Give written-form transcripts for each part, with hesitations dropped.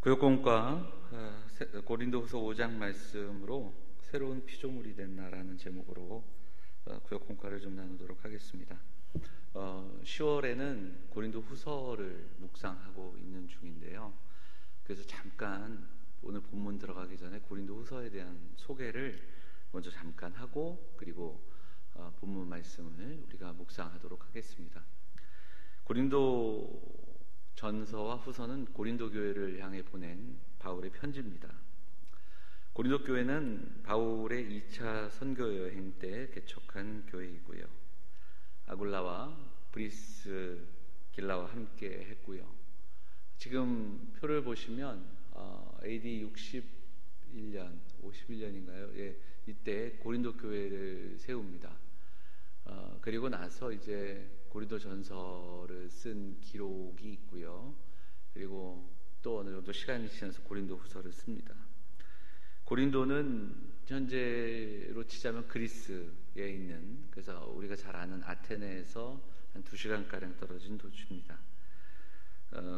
구역공과 고린도후서 5장 말씀으로 새로운 피조물이 됐나라는 제목으로 구역공과를 좀 나누도록 하겠습니다. 10월에는 고린도후서를 묵상하고 있는 중인데요. 그래서 잠깐 오늘 본문 들어가기 전에 고린도후서에 대한 소개를 먼저 잠깐 하고 그리고 본문 말씀을 우리가 묵상하도록 하겠습니다. 고린도 전서와 후서는 고린도 교회를 향해 보낸 바울의 편지입니다. 고린도 교회는 바울의 2차 선교 여행 때 개척한 교회이고요. 아굴라와 브리스길라와 함께 했고요. 지금 표를 보시면 AD 61년, 51년인가요? 예, 이때 고린도 교회를 세웁니다. 그리고 나서 이제 고린도 전서를 쓴 기록이 있고요. 그리고 또 어느 정도 시간이 지나서 고린도 후서를 씁니다. 고린도는 현재로 치자면 그리스에 있는, 그래서 우리가 잘 아는 아테네에서 한 2시간가량 떨어진 도시입니다.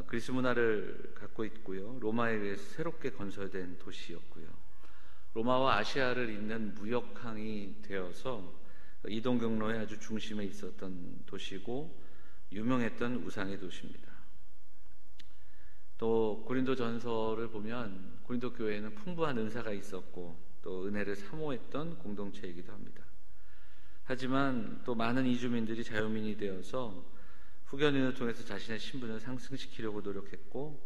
그리스 문화를 갖고 있고요. 로마에 의해서 새롭게 건설된 도시였고요. 로마와 아시아를 잇는 무역항이 되어서 이동 경로의 아주 중심에 있었던 도시고 유명했던 우상의 도시입니다. 또 고린도 전서를 보면 고린도 교회에는 풍부한 은사가 있었고 또 은혜를 사모했던 공동체이기도 합니다. 하지만 또 많은 이주민들이 자유민이 되어서 후견인을 통해서 자신의 신분을 상승시키려고 노력했고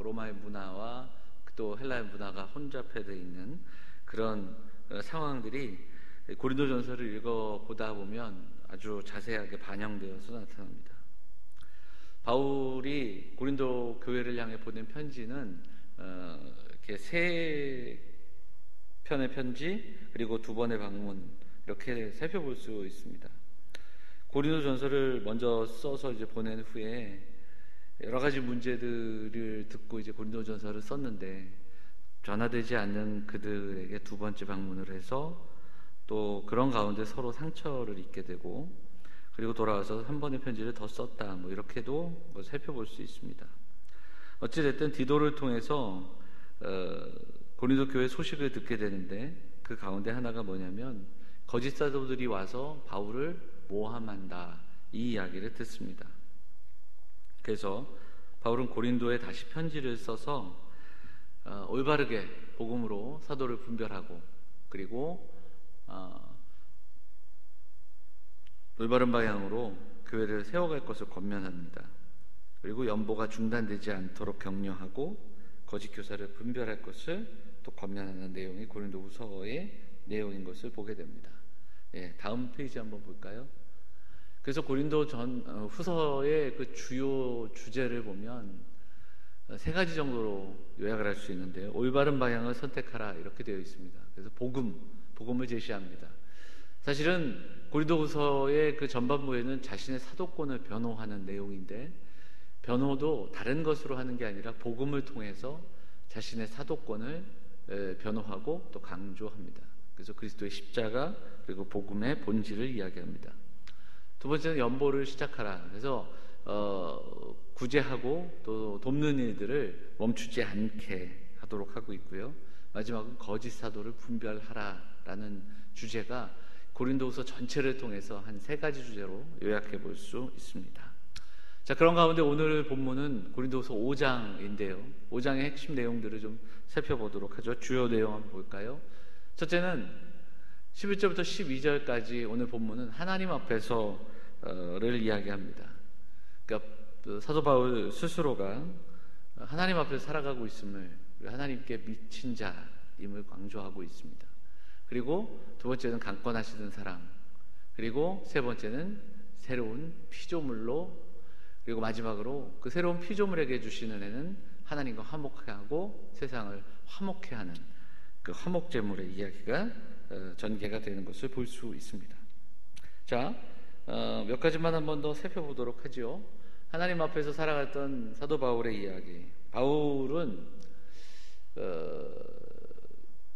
로마의 문화와 또 헬라의 문화가 혼잡해져 있는 그런 상황들이 고린도 전서를 읽어보다 보면 아주 자세하게 반영되어서 나타납니다. 바울이 고린도 교회를 향해 보낸 편지는 이렇게 3편의 편지 그리고 2번의 방문 이렇게 살펴볼 수 있습니다. 고린도 전서를 먼저 써서 이제 보낸 후에 여러 가지 문제들을 듣고 이제 고린도 전서를 썼는데 변화되지 않는 그들에게 2번째 방문을 해서 또 그런 가운데 서로 상처를 입게 되고 그리고 돌아와서 3번의 편지를 더 썼다 이렇게도 살펴볼 수 있습니다. 어찌됐든 디도를 통해서 고린도 교회 소식을 듣게 되는데 그 가운데 하나가 뭐냐면 거짓 사도들이 와서 바울을 모함한다 이 이야기를 듣습니다. 그래서 바울은 고린도에 다시 편지를 써서 올바르게 복음으로 사도를 분별하고 그리고 올바른 방향으로 교회를 세워갈 것을 권면합니다. 그리고 연보가 중단되지 않도록 격려하고 거짓 교사를 분별할 것을 또 권면하는 내용이 고린도 후서의 내용인 것을 보게 됩니다. 예, 다음 페이지 한번 볼까요? 그래서 고린도 후서의 그 주요 주제를 보면 3가지 정도로 요약을 할 수 있는데요. 올바른 방향을 선택하라 이렇게 되어 있습니다. 그래서 복음을 제시합니다. 사실은 고린도후서의 그 전반부에는 자신의 사도권을 변호하는 내용인데 변호도 다른 것으로 하는 게 아니라 복음을 통해서 자신의 사도권을 변호하고 또 강조합니다. 그래서 그리스도의 십자가 그리고 복음의 본질을 이야기합니다. 2번째는 연보를 시작하라. 그래서 구제하고 또 돕는 일들을 멈추지 않게 하도록 하고 있고요. 마지막은 거짓 사도를 분별하라라는 주제가 고린도후서 전체를 통해서 한 3가지 주제로 요약해 볼 수 있습니다. 자, 그런 가운데 오늘 본문은 고린도후서 5장인데요. 5장의 핵심 내용들을 좀 살펴보도록 하죠. 주요 내용 한번 볼까요? 첫째는 11절부터 12절까지 오늘 본문은 하나님 앞에서를 이야기합니다. 그러니까 사도 바울 스스로가 하나님 앞에서 살아가고 있음을, 하나님께 미친 자임을 강조하고 있습니다. 그리고 2번째는 강권하시는 사랑, 그리고 3번째는 새로운 피조물로, 그리고 마지막으로 그 새로운 피조물에게 주시는 은혜는 하나님과 화목하게 하고 세상을 화목케 하는 그 화목제물의 이야기가 전개가 되는 것을 볼 수 있습니다. 자, 몇 가지만 한 번 더 살펴보도록 하죠. 하나님 앞에서 살아갔던 사도 바울의 이야기. 바울은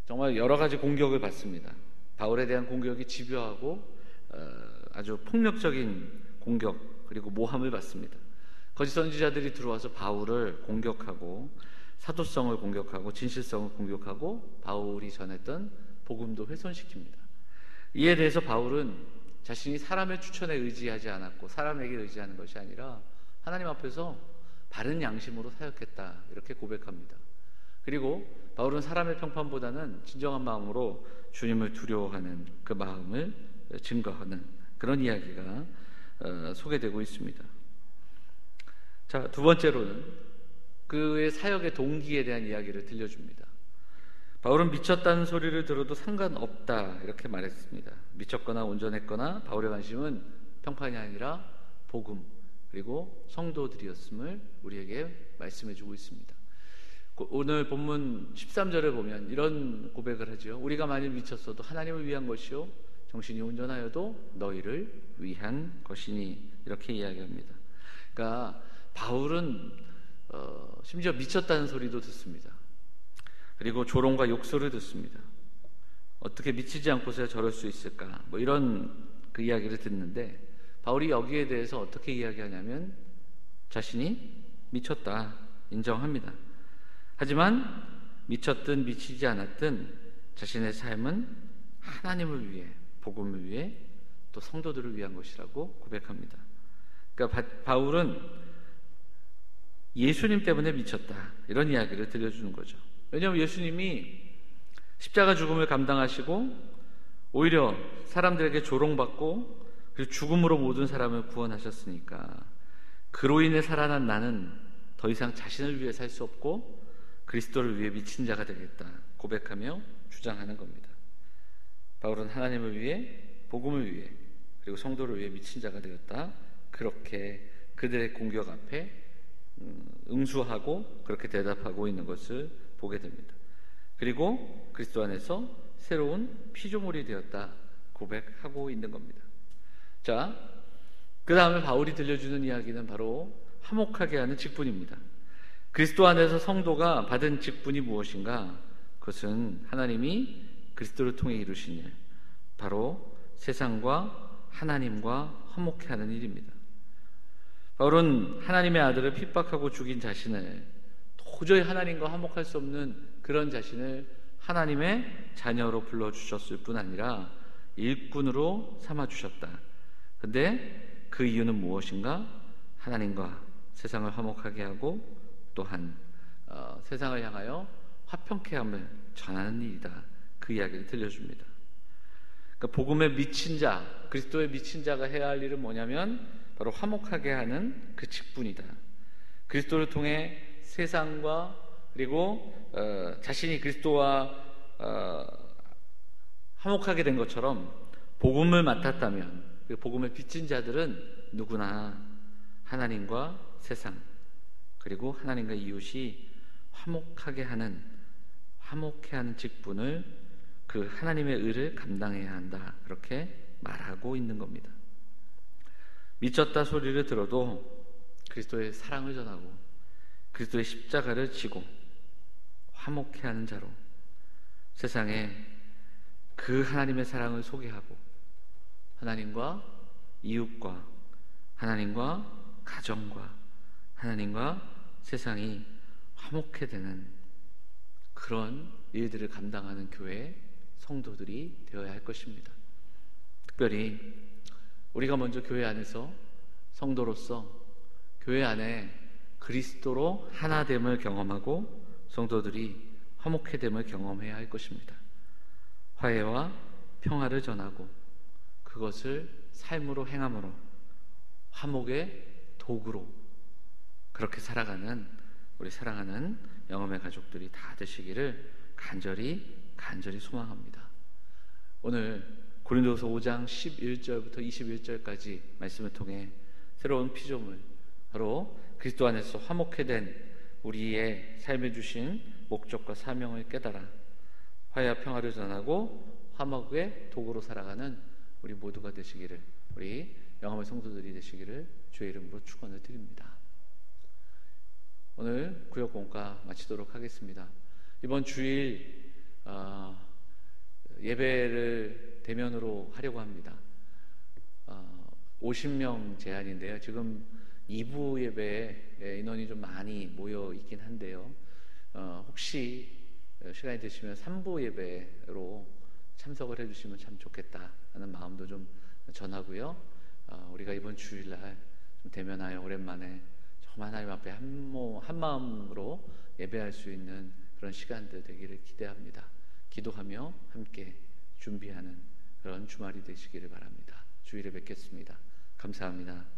정말 여러 가지 공격을 받습니다. 바울에 대한 공격이 집요하고 아주 폭력적인 공격 그리고 모함을 받습니다. 거짓 선지자들이 들어와서 바울을 공격하고 사도성을 공격하고 진실성을 공격하고 바울이 전했던 복음도 훼손시킵니다. 이에 대해서 바울은 자신이 사람의 추천에 의지하지 않았고 사람에게 의지하는 것이 아니라 하나님 앞에서 바른 양심으로 사역했다, 이렇게 고백합니다. 그리고 바울은 사람의 평판보다는 진정한 마음으로 주님을 두려워하는 그 마음을 증거하는 그런 이야기가 소개되고 있습니다. 자, 두 번째로는 그의 사역의 동기에 대한 이야기를 들려줍니다. 바울은 미쳤다는 소리를 들어도 상관없다, 이렇게 말했습니다. 미쳤거나 온전했거나 바울의 관심은 평판이 아니라 복음 그리고 성도들이었음을 우리에게 말씀해주고 있습니다. 오늘 본문 13절에 보면 이런 고백을 하죠. 우리가 만일 미쳤어도 하나님을 위한 것이요 정신이 온전하여도 너희를 위한 것이니, 이렇게 이야기합니다. 그러니까 바울은 심지어 미쳤다는 소리도 듣습니다. 그리고 조롱과 욕설을 듣습니다. 어떻게 미치지 않고서야 저럴 수 있을까, 뭐 이런 그 이야기를 듣는데, 바울이 여기에 대해서 어떻게 이야기하냐면 자신이 미쳤다 인정합니다. 하지만 미쳤든 미치지 않았든 자신의 삶은 하나님을 위해, 복음을 위해, 또 성도들을 위한 것이라고 고백합니다. 그러니까 바울은 예수님 때문에 미쳤다, 이런 이야기를 들려주는 거죠. 왜냐하면 예수님이 십자가 죽음을 감당하시고 오히려 사람들에게 조롱받고 그리고 죽음으로 모든 사람을 구원하셨으니까 그로 인해 살아난 나는 더 이상 자신을 위해 살 수 없고 그리스도를 위해 미친 자가 되겠다 고백하며 주장하는 겁니다. 바울은 하나님을 위해, 복음을 위해, 그리고 성도를 위해 미친 자가 되었다, 그렇게 그들의 공격 앞에 응수하고 그렇게 대답하고 있는 것을 보게 됩니다. 그리고 그리스도 안에서 새로운 피조물이 되었다 고백하고 있는 겁니다. 자, 그 다음에 바울이 들려주는 이야기는 바로 화목하게 하는 직분입니다. 그리스도 안에서 성도가 받은 직분이 무엇인가? 그것은 하나님이 그리스도를 통해 이루신 일, 바로 세상과 하나님과 화목해 하는 일입니다. 바울은 하나님의 아들을 핍박하고 죽인 자신을, 도저히 하나님과 화목할 수 없는 그런 자신을 하나님의 자녀로 불러주셨을 뿐 아니라 일꾼으로 삼아주셨다. 근데 그 이유는 무엇인가? 하나님과 세상을 화목하게 하고 또한 세상을 향하여 화평케 함을 전하는 일이다, 그 이야기를 들려줍니다. 그러니까 복음에 미친 자, 그리스도에 미친 자가 해야 할 일은 뭐냐면 바로 화목하게 하는 그 직분이다. 그리스도를 통해 세상과 그리고 자신이 그리스도와 화목하게 된 것처럼 복음을 맡았다면 그 복음에 비친 자들은 누구나 하나님과 세상 그리고 하나님과 이웃이 화목해 하는 직분을, 그 하나님의 의를 감당해야 한다, 그렇게 말하고 있는 겁니다. 미쳤다 소리를 들어도 그리스도의 사랑을 전하고 그리스도의 십자가를 지고 화목해 하는 자로 세상에 그 하나님의 사랑을 소개하고 하나님과 이웃과 하나님과 가정과 하나님과 세상이 화목해 되는 그런 일들을 감당하는 교회 성도들이 되어야 할 것입니다. 특별히 우리가 먼저 교회 안에서 성도로서 교회 안에 그리스도로 하나됨을 경험하고 성도들이 화목해됨을 경험해야 할 것입니다. 화해와 평화를 전하고 그것을 삶으로 행함으로 화목의 도구로 그렇게 살아가는 우리 사랑하는 영험의 가족들이 다 되시기를 간절히 소망합니다. 오늘 고린도서 5장 11절부터 21절까지 말씀을 통해 새로운 피조물, 바로 그리스도 안에서 화목해 된 우리의 삶에 주신 목적과 사명을 깨달아 화해와 평화를 전하고 화목의 도구로 살아가는 우리 모두가 되시기를, 우리 영험의 성도들이 되시기를 주의 이름으로 축원을 드립니다. 오늘 구역 공과 마치도록 하겠습니다. 이번 주일 예배를 대면으로 하려고 합니다. 50명 제한인데요. 지금 2부 예배에 인원이 좀 많이 모여 있긴 한데요. 혹시 시간이 되시면 3부 예배로 참석을 해주시면 참 좋겠다 하는 마음도 좀 전하고요. 우리가 이번 주일날 좀 대면하여 오랜만에 정말 하나님 앞에 한 마음으로 예배할 수 있는 그런 시간들 되기를 기대합니다. 기도하며 함께 준비하는 그런 주말이 되시기를 바랍니다. 주일에 뵙겠습니다. 감사합니다.